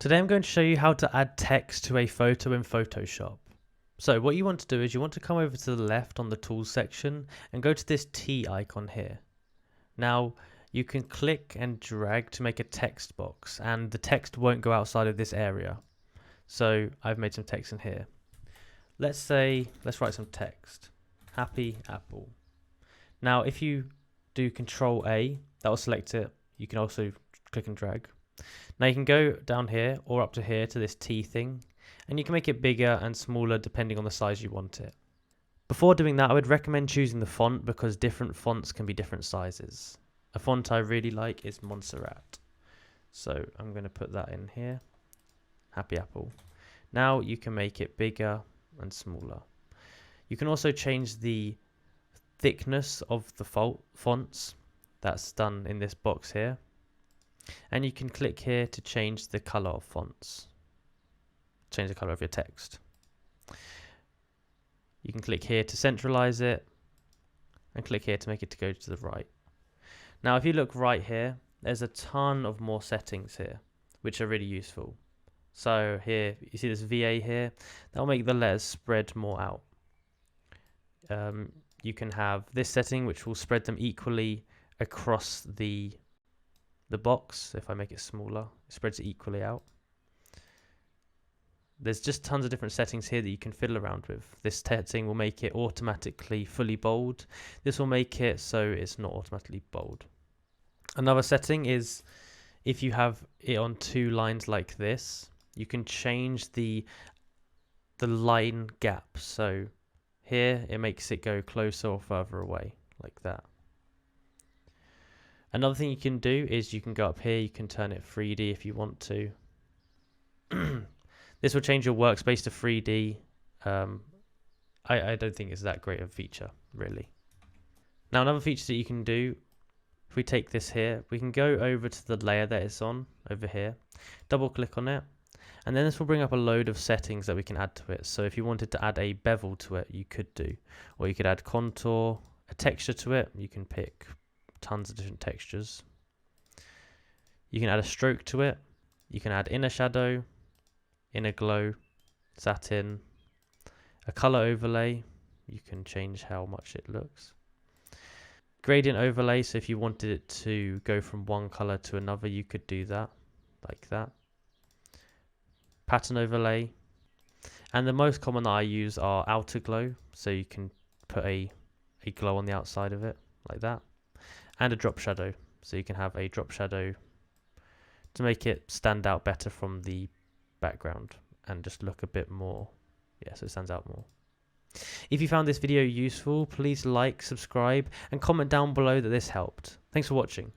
Today I'm going to show you how to add text to a photo in Photoshop. So what you want to do is you want to come over to the left on the tools section and go to this T icon here. Now you can click and drag to make a text box, and the text won't go outside of this area. So I've made some text in here. Let's write some text. Happy apple. Now if you do Control A, that will select it. You can also click and drag. Now you can go down here or up to here to this T thing, and you can make it bigger and smaller depending on the size you want it. Before doing that, I would recommend choosing the font because different fonts can be different sizes. A font I really like is Montserrat. So I'm going to put that in here. Happy apple. Now you can make it bigger and smaller. You can also change the thickness of the fonts. That's done in this box here. And you can click here to change the color of fonts. Change the color of your text. You can click here to centralize it and click here to make it to go to the right. Now if you look right here, there's a ton of more settings here which are really useful. So here you see this VA here, that'll make the letters spread more out. You can have this setting which will spread them equally across the box. If I make it smaller, it spreads it equally out. There's just tons of different settings here that you can fiddle around with. This setting will make it automatically fully bold. This will make it so it's not automatically bold. Another setting is if you have it on two lines like this, you can change the line gap. So here it makes it go closer or further away like that. Another thing you can do is you can go up here, you can turn it 3D if you want to. This will change your workspace to 3D. I don't think it's that great of a feature, really. Now another feature that you can do, if we take this here, we can go over to the layer that it's on, over here, double click on it, and then this will bring up a load of settings that we can add to it. So if you wanted to add a bevel to it, you could do. Or you could add contour, a texture to it, you can pick tons of different textures. You can add a stroke to it. You can add inner shadow, inner glow, satin, a color overlay. You can change how much it looks. Gradient overlay, so if you wanted it to go from one color to another, you could do that, like that. Pattern overlay. And the most common that I use are outer glow, so you can put a glow on the outside of it, like that. And a drop shadow, so you can have a drop shadow to make it stand out better from the background and just look a bit more, so it stands out more. If you found this video useful, please like, subscribe and comment down below that this helped. Thanks for watching.